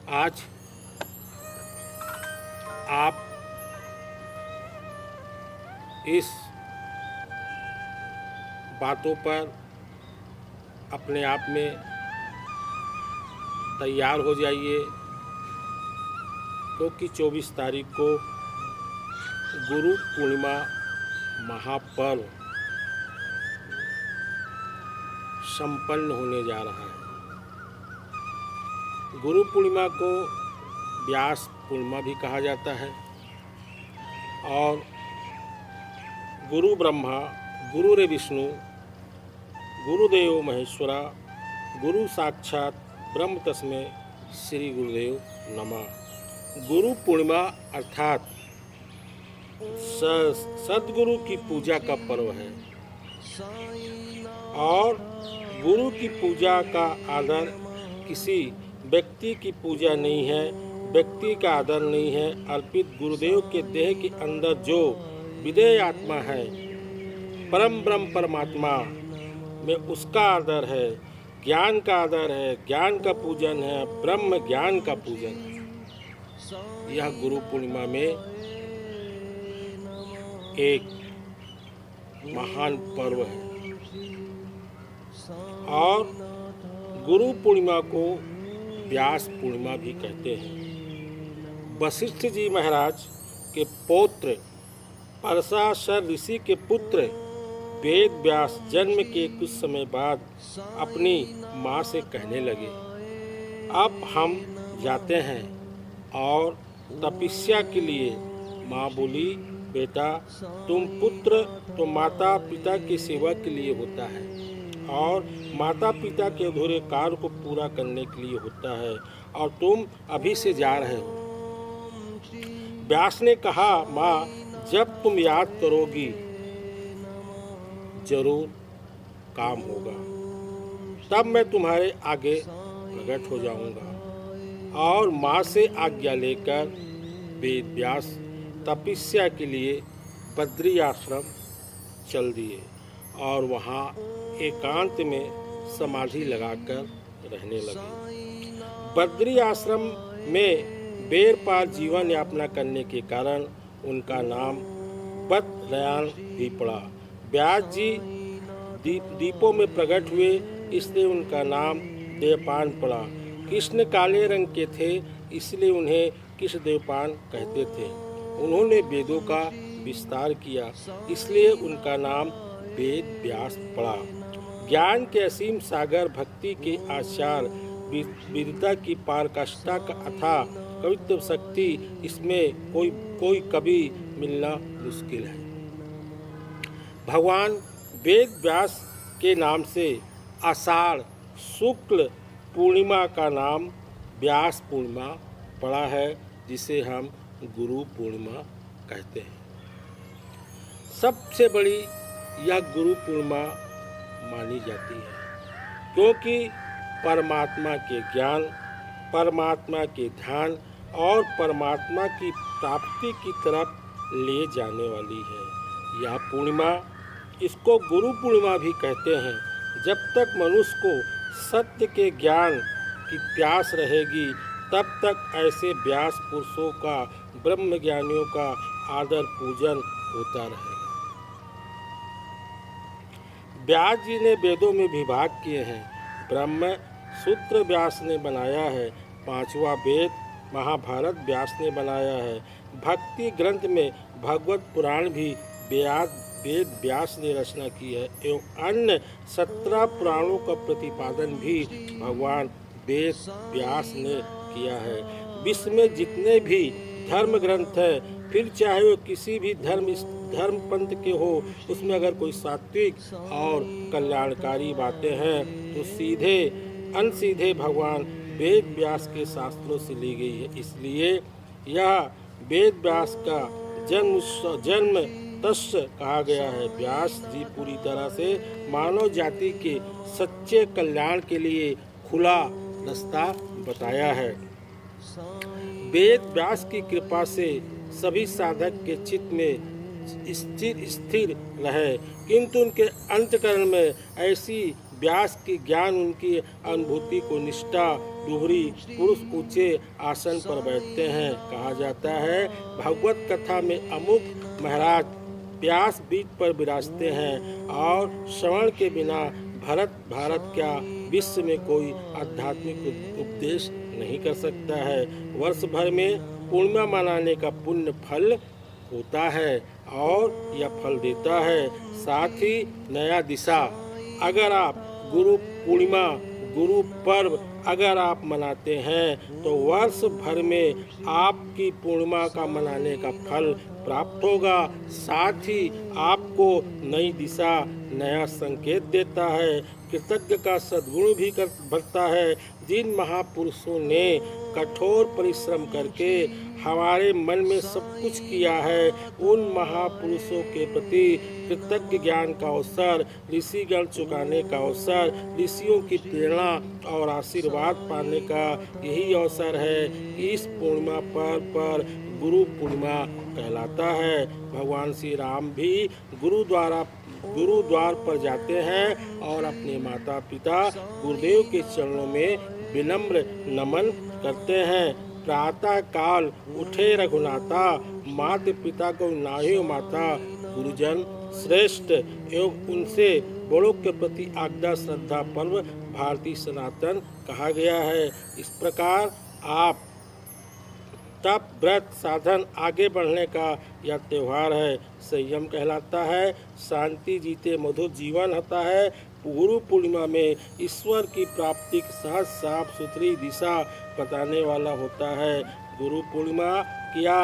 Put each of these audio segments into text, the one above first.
आज आप इस बातों पर अपने आप में तैयार हो जाइए, क्योंकि 24 तारीख को गुरु पूर्णिमा महापर्व संपन्न होने जा रहा है। गुरु पूर्णिमा को व्यास पूर्णिमा भी कहा जाता है और गुरु ब्रह्मा, गुरुरे विष्णु, गुरुदेव महेश्वरा, गुरु साक्षात ब्रह्म तस्मै श्री गुरुदेव नमः। गुरु पूर्णिमा अर्थात सद्गुरु की पूजा का पर्व है और गुरु की पूजा का आदर किसी व्यक्ति की पूजा नहीं है, व्यक्ति का आदर नहीं है। अर्पित गुरुदेव के देह के अंदर जो विदेह आत्मा है, परम ब्रह्म परमात्मा में उसका आदर है, ज्ञान का आदर है, ज्ञान का पूजन है, ब्रह्म ज्ञान का पूजन है। यह गुरु पूर्णिमा में एक महान पर्व है और गुरु पूर्णिमा को व्यास पूर्णिमा भी कहते हैं। वशिष्ठ जी महाराज के पौत्र पराशर ऋषि के पुत्र वेद व्यास जन्म के कुछ समय बाद अपनी माँ से कहने लगे, अब हम जाते हैं। और तपस्या के लिए माँ बोली, बेटा तुम पुत्र तो माता पिता की सेवा के लिए होता है और माता पिता के अधूरे कार्य को पूरा करने के लिए होता है और तुम अभी से जा रहे हो। व्यास ने कहा, माँ जब तुम याद करोगी जरूर काम होगा, तब मैं तुम्हारे आगे प्रकट हो जाऊंगा। और माँ से आज्ञा लेकर वेद व्यास तपस्या के लिए बद्री आश्रम चल दिए और वहाँ एकांत में समाधि लगाकर रहने लगे। बद्री आश्रम में बेर पार जीवन यापना करने के कारण उनका नाम बद्रयान भी पड़ा। व्यास जी दीपों में प्रकट हुए, इसलिए उनका नाम देवपान पड़ा। कृष्ण काले रंग के थे, इसलिए उन्हें कृष्ण देवपान कहते थे। उन्होंने वेदों का विस्तार किया, इसलिए उनका नाम वेद व्यास पड़ा। ज्ञान के असीम सागर, भक्ति के आचार, विद्या की पारकाष्ठा का अथाह कवित्व शक्ति, इसमें कोई कभी मिलना मुश्किल है। भगवान वेद व्यास के नाम से आषाढ़ शुक्ल पूर्णिमा का नाम व्यास पूर्णिमा पड़ा है, जिसे हम गुरु पूर्णिमा कहते हैं। सबसे बड़ी यह गुरु पूर्णिमा मानी जाती है, क्योंकि परमात्मा के ज्ञान, परमात्मा के ध्यान और परमात्मा की प्राप्ति की तरफ ले जाने वाली है। यह पूर्णिमा, इसको गुरु पूर्णिमा भी कहते हैं। जब तक मनुष्य को सत्य के ज्ञान की प्यास रहेगी, तब तक ऐसे व्यास पुरुषों का, ब्रह्म ज्ञानियों का आदर पूजन होता रहेगा। व्यास जी ने वेदों में विभाग किए हैं। ब्रह्म सूत्र व्यास ने बनाया है, पांचवा वेद महाभारत व्यास ने बनाया है। भक्ति ग्रंथ में भगवत पुराण भी वेद व्यास ने रचना की है एवं अन्य 17 पुराणों का प्रतिपादन भी भगवान वेद व्यास ने किया है। विश्व में जितने भी धर्म ग्रंथ हैं, फिर चाहे वो किसी भी धर्म पंथ के हो, उसमें अगर कोई सात्विक और कल्याणकारी बातें हैं तो सीधे अनसीधे भगवान वेद व्यास के शास्त्रों से ली गई है। इसलिए यह वेद व्यास का जन्म तस्य कहा गया है। व्यास जी पूरी तरह से मानव जाति के सच्चे कल्याण के लिए खुला रास्ता बताया है। वेद व्यास की कृपा से सभी साधक के चित्त में स्थिर रहे, किंतु उनके अंतःकरण में ऐसी व्यास की ज्ञान उनकी अनुभूति को निष्ठा डूहरी पुरुष ऊंचे आसन पर बैठते हैं। कहा जाता है भगवत कथा में अमुक महाराज व्यास बीज पर विराजते हैं और श्रवण के बिना भारत क्या विश्व में कोई आध्यात्मिक उपदेश नहीं कर सकता है। वर्ष भर में पूर्णिमा मनाने का पुण्य फल होता है और यह फल देता है। साथ ही नया दिशा, अगर आप गुरु पूर्णिमा गुरु पर्व अगर आप मनाते हैं तो वर्ष भर में आपकी पूर्णिमा का मनाने का फल प्राप्त होगा। साथ ही आपको नई दिशा नया संकेत देता है। कृतज्ञ का सद्गुण भी बढ़ता है। जिन महापुरुषों ने कठोर परिश्रम करके हमारे मन में सब कुछ किया है, उन महापुरुषों के प्रति कृतज्ञ ज्ञान का अवसर, ऋषिगण चुकाने का अवसर, ऋषियों की प्रेरणा और आशीर्वाद पाने का यही अवसर है। इस पूर्णिमा पर गुरु पूर्णिमा कहलाता है। भगवान श्री राम भी गुरुद्वार पर जाते हैं और अपने माता पिता गुरुदेव के चरणों में विनम्र नमन करते हैं। प्रातः काल उठे रघुनाथा, माता पिता को नाहियो माता, गुरुजन श्रेष्ठ एवं उनसे बड़ों के प्रति आज्ञा श्रद्धा पर्व भारतीय सनातन कहा गया है। इस प्रकार आप तप व्रत साधन आगे बढ़ने का यह त्यौहार है। संयम कहलाता है। शांति जीते मधुर जीवन होता है। गुरु पूर्णिमा में ईश्वर की प्राप्ति की सहज साफ सुथरी दिशा बताने वाला होता है। गुरु पूर्णिमा क्या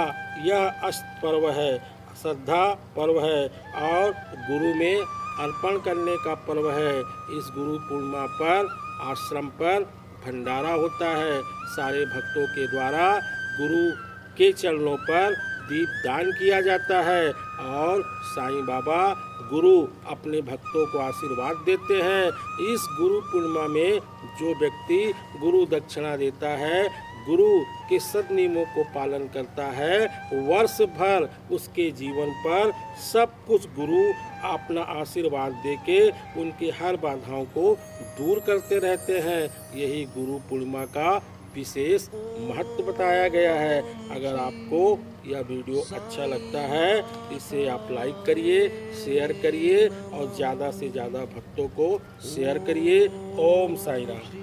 यह अष्ट पर्व है, श्रद्धा पर्व है और गुरु में अर्पण करने का पर्व है। इस गुरु पूर्णिमा पर आश्रम पर भंडारा होता है। सारे भक्तों के द्वारा गुरु के चरणों पर दीप दान किया जाता है और साईं बाबा गुरु अपने भक्तों को आशीर्वाद देते हैं। इस गुरु पूर्णिमा में जो व्यक्ति गुरु दक्षिणा देता है, गुरु के सद नियमों को पालन करता है, वर्ष भर उसके जीवन पर सब कुछ गुरु अपना आशीर्वाद देके उनकी हर बाधाओं को दूर करते रहते हैं। यही गुरु पूर्णिमा का विशेष महत्व बताया गया है। अगर आपको यह वीडियो अच्छा लगता है इसे आप लाइक करिए, शेयर करिए और ज़्यादा से ज़्यादा भक्तों को शेयर करिए। ओम साईं राम।